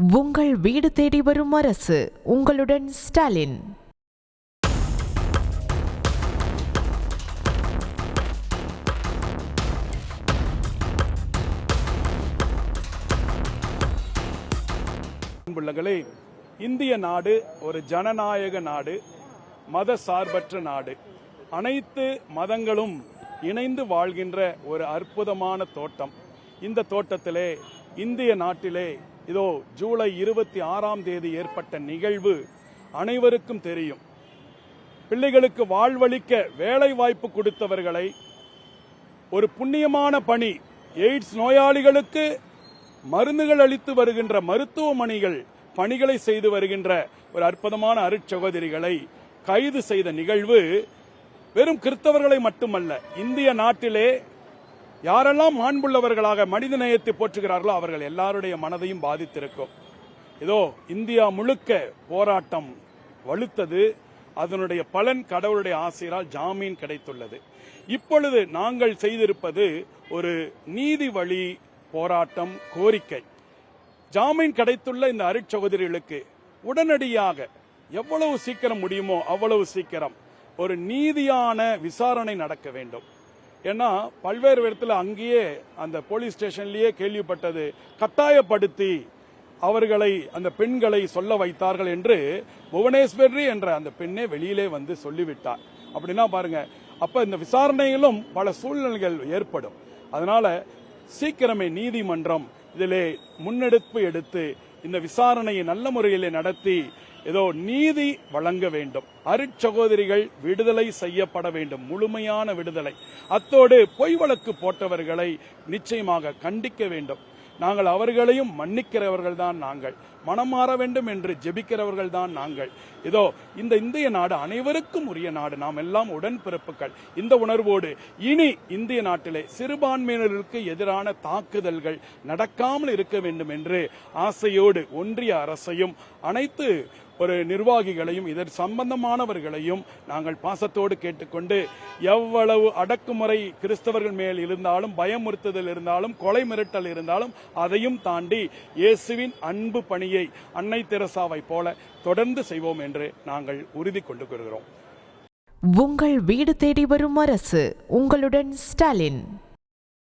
உங்கள் வீடு தேடி வரும் அரசு. உங்களுடன் ஸ்டாலின். அன்புள்ளங்களே, இந்திய நாடு ஒரு ஜனநாயக நாடு, மத சார்பற்ற நாடு. அனைத்து மதங்களும் இணைந்து வாழ்கின்ற ஒரு அற்புதமான தோட்டம். இந்த தோட்டத்திலே இந்திய நாட்டிலே இதோ ஜூலை 26 ஏற்பட்ட நிகழ்வு அனைவருக்கும் தெரியும். பிள்ளைகளுக்கு வாழ்வளிக்க வேலை வாய்ப்பு கொடுத்தவர்களை, ஒரு புண்ணியமான பணி, எய்ட்ஸ் நோயாளிகளுக்கு மருந்துகள் அளித்து வருகின்ற மருத்துவமனைகள் பணிகளை செய்து வருகின்ற ஒரு அற்புதமான அருட்சகோதரிகளை கைது செய்த நிகழ்வு வெறும் கிறிஸ்தவர்களை மட்டுமல்ல, இந்திய நாட்டிலே யாரெல்லாம் மாண்புள்ளவர்களாக மனித நேயத்தை போற்றுகிறார்களோ அவர்கள் எல்லாருடைய மனதையும் பாதித்திருக்கும். இதோ இந்தியா முழுக்க போராட்டம் வலுத்தது. அதனுடைய பலன் கடவுளுடைய ஆசையால் ஜாமீன் கிடைத்துள்ளது. இப்பொழுது நாங்கள் செய்திருப்பது ஒரு நீதி வழி போராட்டம் கோரிக்கை. ஜாமீன் கிடைத்துள்ள இந்த அருட்சகோதரிகளுக்கு உடனடியாக எவ்வளவு சீக்கிரம் முடியுமோ அவ்வளவு சீக்கிரம் ஒரு நீதியான விசாரணை நடக்க வேண்டும். ஏன்னா பல்வேறு இடத்துல அங்கேயே அந்த போலீஸ் ஸ்டேஷன்லயே கேள்விப்பட்டது, கட்டாயப்படுத்தி அவர்களை, அந்த பெண்களை சொல்ல வைத்தார்கள் என்று புவனேஸ்வரி என்ற அந்த பெண்ணே வெளியிலே வந்து சொல்லிவிட்டார். அப்படின்னா பாருங்க, அப்ப இந்த விசாரணையிலும் பல சூழ்நிலைகள் ஏற்படும். அதனால சீக்கிரமே நீதிமன்றம் இதிலே முன்னெடுப்பு எடுத்து இந்த விசாரணையை நல்ல முறையிலே நடத்தி ஏதோ நீதி வழங்க வேண்டும். அருட்சகோதரிகள் விடுதலை செய்யப்பட வேண்டும், முழுமையான விடுதலை. அத்தோடு பொய் வழக்கு போட்டவர்களை நிச்சயமாக கண்டிக்க வேண்டும். நாங்கள் அவர்களையும் மன்னிக்கிறவர்கள் தான் நாங்கள், மனம் மாற வேண்டும் என்று ஜெபிக்கிறவர்கள் தான் நாங்கள். இதோ இந்த இந்திய நாடு அனைவருக்கும் உரிய நாடு, நாம் எல்லாம் உடன்பிறப்புகள். இந்த உணர்வோடு இனி இந்திய நாட்டிலே சிறுபான்மையினருக்கு எதிரான தாக்குதல்கள் நடக்காமல் இருக்க வேண்டும் என்று ஆசையோடு ஒன்றிய அரசையும் அனைத்து ஒரு நிர்வாகிகளையும் இதற்கு சம்பந்தமானவர்களையும் நாங்கள் பாசத்தோடு கேட்டுக்கொண்டு, எவ்வளவு அடக்குமுறை கிறிஸ்தவர்கள் மேல் இருந்தாலும், பயமுறுத்துதல் இருந்தாலும், கொலை மிரட்டல் இருந்தாலும் அதையும் தாண்டி இயேசுவின் அன்பு பணியை அன்னை தெரசாவை போல தொடர்ந்து செய்வோம் என்று நாங்கள் உறுதி கொண்டு கொள்கிறோம். உங்கள் வீடு தேடி வரும் அரசு. உங்களுடன் ஸ்டாலின்.